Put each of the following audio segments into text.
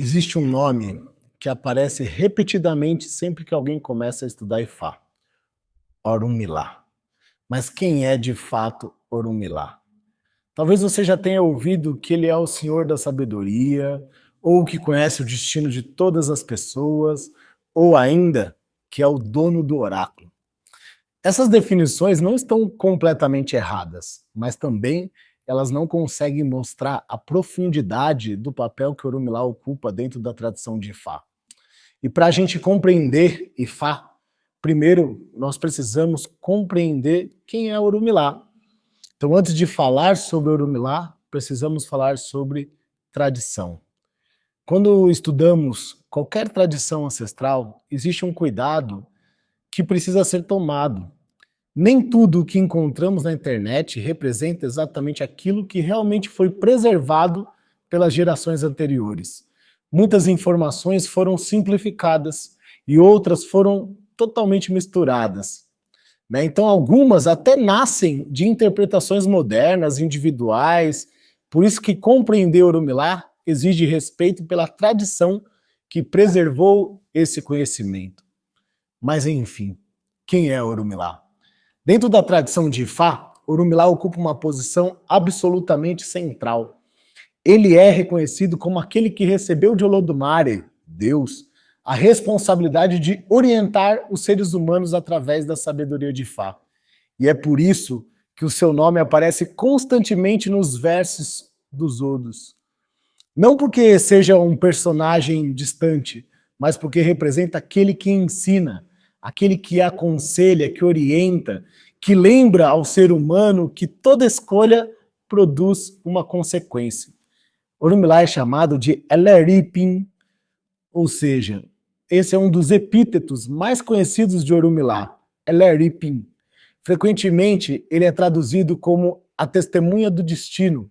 Existe um nome que aparece repetidamente sempre que alguém começa a estudar Ifá: Orunmilá. Mas quem é de fato Orunmilá? Talvez você já tenha ouvido que ele é o Senhor da Sabedoria, ou que conhece o destino de todas as pessoas, ou ainda que é o dono do oráculo. Essas definições não estão completamente erradas, mas também elas não conseguem mostrar a profundidade do papel que Orunmilá ocupa dentro da tradição de Ifá. E para a gente compreender Ifá, primeiro nós precisamos compreender quem é Orunmilá. Então, antes de falar sobre Orunmilá, precisamos falar sobre tradição. Quando estudamos qualquer tradição ancestral, existe um cuidado que precisa ser tomado. Nem tudo o que encontramos na internet representa exatamente aquilo que realmente foi preservado pelas gerações anteriores. Muitas informações foram simplificadas e outras foram totalmente misturadas. Então, algumas até nascem de interpretações modernas, individuais. Por isso que compreender Orunmilá exige respeito pela tradição que preservou esse conhecimento. Mas, enfim, quem é Orunmilá? Dentro da tradição de Ifá, Orunmilá ocupa uma posição absolutamente central. Ele é reconhecido como aquele que recebeu de Olodumare, Deus, a responsabilidade de orientar os seres humanos através da sabedoria de Ifá. E é por isso que o seu nome aparece constantemente nos versos dos Odos. Não porque seja um personagem distante, mas porque representa aquele que ensina, aquele que aconselha, que orienta, que lembra ao ser humano que toda escolha produz uma consequência. Orunmilá é chamado de Eleripim, ou seja, esse é um dos epítetos mais conhecidos de Orunmilá, Eleripim. Frequentemente, ele é traduzido como a testemunha do destino.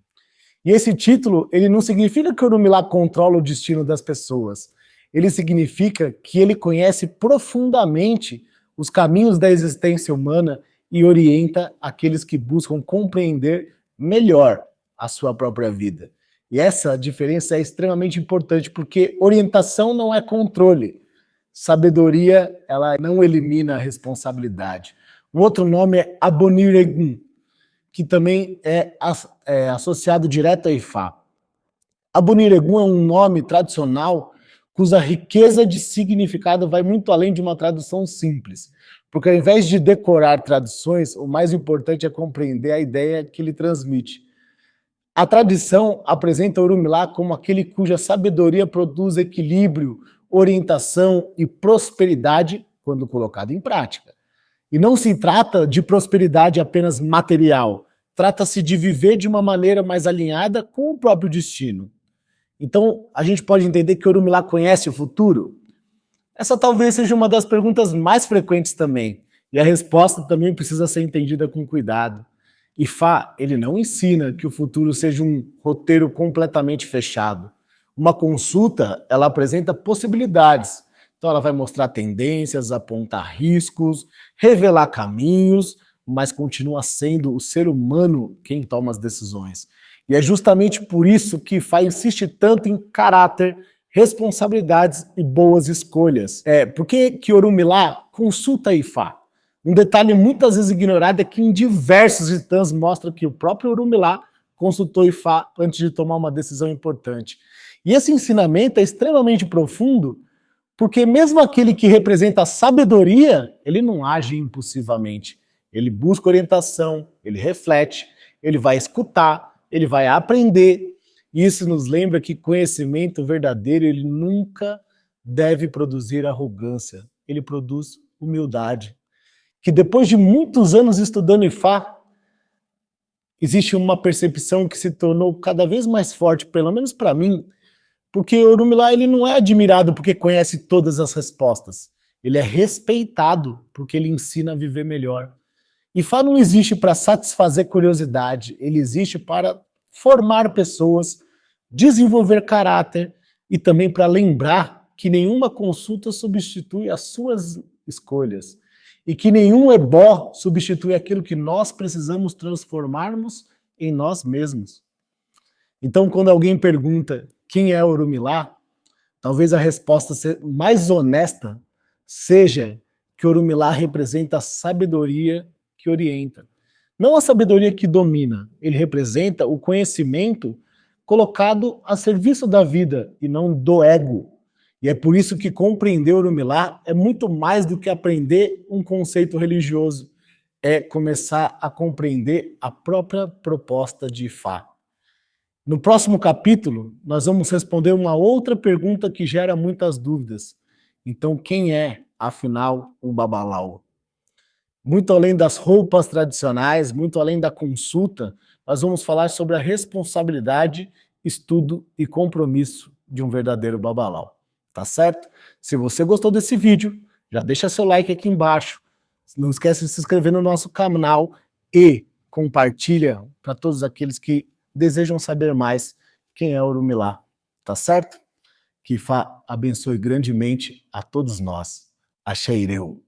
E esse título, ele não significa que Orunmilá controla o destino das pessoas. Ele significa que ele conhece profundamente os caminhos da existência humana e orienta aqueles que buscam compreender melhor a sua própria vida. E essa diferença é extremamente importante, porque orientação não é controle. Sabedoria, ela não elimina a responsabilidade. O outro nome é Aboniregun, que também é associado direto a Ifá. Aboniregun é um nome tradicional cuja riqueza de significado vai muito além de uma tradução simples. Porque ao invés de decorar traduções, o mais importante é compreender a ideia que ele transmite. A tradição apresenta Orunmilá como aquele cuja sabedoria produz equilíbrio, orientação e prosperidade quando colocado em prática. E não se trata de prosperidade apenas material, trata-se de viver de uma maneira mais alinhada com o próprio destino. Então, a gente pode entender que Orunmilá conhece o futuro? Essa talvez seja uma das perguntas mais frequentes também, e a resposta também precisa ser entendida com cuidado. Ifá, ele não ensina que o futuro seja um roteiro completamente fechado. Uma consulta, ela apresenta possibilidades. Então ela vai mostrar tendências, apontar riscos, revelar caminhos, mas continua sendo o ser humano quem toma as decisões. E é justamente por isso que Ifá insiste tanto em caráter, responsabilidades e boas escolhas. Por que Orunmilá consulta Ifá? Um detalhe muitas vezes ignorado é que em diversos itãs mostra que o próprio Orunmilá consultou Ifá antes de tomar uma decisão importante. E esse ensinamento é extremamente profundo, porque mesmo aquele que representa a sabedoria, ele não age impulsivamente. Ele busca orientação, ele reflete, ele vai escutar, ele vai aprender. Isso nos lembra que conhecimento verdadeiro, ele nunca deve produzir arrogância, ele produz humildade. Que depois de muitos anos estudando Ifá, existe uma percepção que se tornou cada vez mais forte, pelo menos para mim, porque Orunmilá ele não é admirado porque conhece todas as respostas. Ele é respeitado porque ele ensina a viver melhor. Ifá não existe para satisfazer curiosidade, ele existe para formar pessoas, desenvolver caráter e também para lembrar que nenhuma consulta substitui as suas escolhas. E que nenhum ebó substitui aquilo que nós precisamos transformarmos em nós mesmos. Então, quando alguém pergunta quem é Orunmilá, talvez a resposta mais honesta seja que Orumilá representa a sabedoria que orienta. Não a sabedoria que domina, ele representa o conhecimento colocado a serviço da vida e não do ego. E é por isso que compreender Orumilá é muito mais do que aprender um conceito religioso, é começar a compreender a própria proposta de Ifá. No próximo capítulo, nós vamos responder uma outra pergunta que gera muitas dúvidas. Então, quem é, afinal, o Babalawo? Muito além das roupas tradicionais, muito além da consulta, nós vamos falar sobre a responsabilidade, estudo e compromisso de um verdadeiro Babalawo. Tá certo? Se você gostou desse vídeo, já deixa seu like aqui embaixo. Não esquece de se inscrever no nosso canal e compartilha para todos aqueles que desejam saber mais quem é Orumilá. Tá certo? Que Ifá abençoe grandemente a todos nós. Axé Ireu.